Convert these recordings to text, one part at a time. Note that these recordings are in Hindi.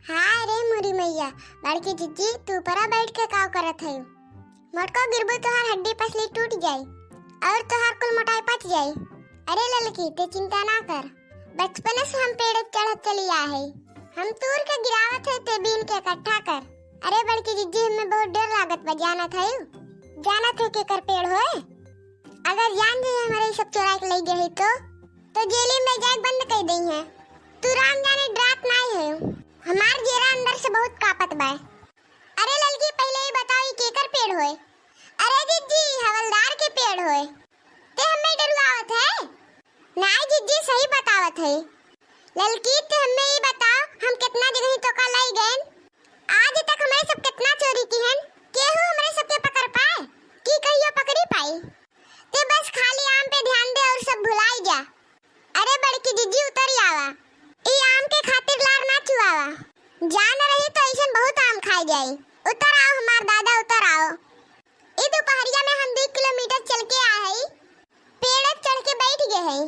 हाँ रे मुरी मैया, बड़की जीजी तू परा बैठ के काव करत है। मटका गिरबो तोहार हड्डी पसली टूट जाई और तोहार कुल मोटाई पच जाई। अरे ललकी ते चिंता ना कर, बचपन से हम पेड़ चढ़त चली आ है। हम तूर के गिरावत है ते बीन के इकट्ठा कर। अरे बड़की जीजी हमें बहुत डर लागत बा, जानत है के कर पेड़ होए। अगर जान जाए हमारे सब चुरा के ले गए तो जेली में जाए बंद कर दी है। तू राम जाने डरात नहीं है, हमार जेरा अंदर से बहुत कापत बा। अरे ललकी पहले ही बताओ केकर पेड़ होए। अरे जीजी हवलदार के पेड़ होए। ते हमें डरवावत है? नहीं जीजी सही बतावत है। ललकी ते हमें ही बताओ हम कितना जगह तो का लाई गए। आज तक हमारे सब कितना चोरी की हैं, केहू हमारे सबके पकड़ पाए की कहियो पकड़ी पाई। ते बस खाली आम पे ध्यान दे और सब भुलाई जा। अरे बड़की जीजी उतर आवा, ई आम के खातिर लार ना चुआवा। जान रही तो ऐसन बहुत आम खाई जाई। उतर आओ हमार दादा, उतर आओ। ई दोपहरिया में हम 2 किलोमीटर चल के आ हई, पेड़ चढ़ के बैठ गए हई।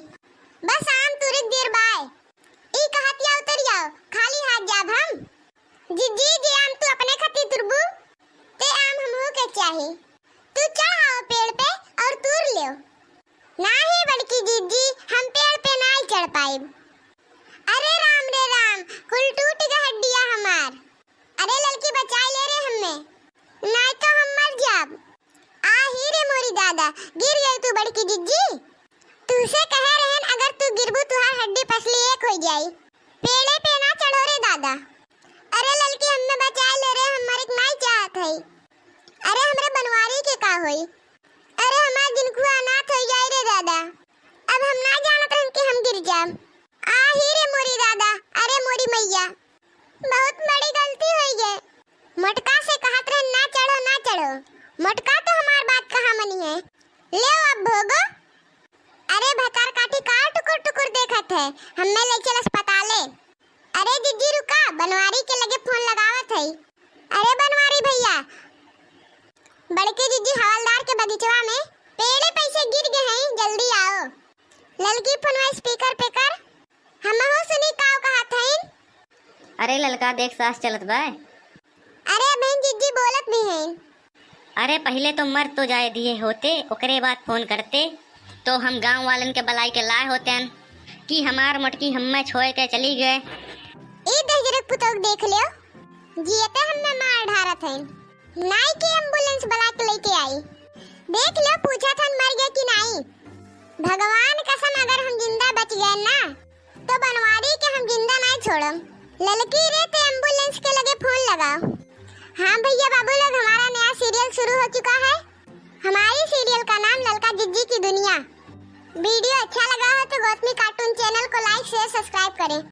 बस आम तुरक देर बाय। ई कहतिया उतर जाओ, खाली हाथ जाब हम। जीजी जे आम तू अपने खातिर तुरबू, ते आम हमहू के चाही। तू चढ़ आओ पेड़ पे और तूर लियो। नाही बड़की जीजी हम पेड़ पे नहीं चढ़ पाए। अरे राम रे राम, कुल टूट गई हड्डियां हमार। अरे लड़की बचाई ले रे हमें, नहीं तो हम मर जाब। आ ही रे मोरी दादा, गिर गई तू बड़की जिज्जी। तुसे कहे रहन अगर तू गिरबू तुहार हड्डी पसली एक हो जाई। पेड़े पे ना चढ़ो रे दादा। अरे लड़की हमें बचाई ले रे, हम मरे नहीं चाहत है। अरे हमरे बनवारी के का होई। अरे हमार जिनको अनाथ हो जाए रे दादा। अब हम ना जानत हन कि हम गिर जाब। आ ही रे मोरी दादा, अरे मोरी मैया, बहुत बड़ी गलती हुई है। मटका से कहत रहे ना चढ़ो ना चढ़ो, मटका तो हमार बात कहाँ मनी है। ले अब भोगो। अरे भतार काठी का टुकुर टुकुर देखत है, हमें ले चल अस्पताले। अरे जीजी रुका, बनवारी के लगे फोन लगावत है। अरे बनवारी भैया, बड़के जीजी हवलदार के बगीचवा में पेड़े पैसे गिर गए हैं, जल्दी आओ। ललकी फोनवा स्पीकर पे कर, हमहू सुनी काव कहत हईन। अरे ललका देख सास चलत बा। अरे बहन जीजी बोलत भी हैं। अरे पहले तो मर तो जाए दिए होते, ओकरे बाद फोन करते तो हम गांव वालन के बलाई के लाए होतेन कि हमार मटकी हमें छोड़ के चली गए। ई दहजरक पुतोक देख लियो, जियते हमें मार ढारत हैं। नाई की एम्बुलेंस बुला के लेके आई। देख लो पूछा था मर गए कि नहीं। भगवान कसम अगर हम जिंदा बच गए ना तो बनवारी के हम जिंदा नहीं छोड़म। ललकी रे ते एम्बुलेंस के लगे फोन लगाओ। हाँ भैया बाबू लोग, हमारा नया सीरियल शुरू हो चुका है। हमारी सीरियल का नाम ललका जिज्जी की दुनिया। वीडियो अच्छा लगा हो तो गौतमी कार्टून चैनल को लाइक शेयर सब्सक्राइब करें।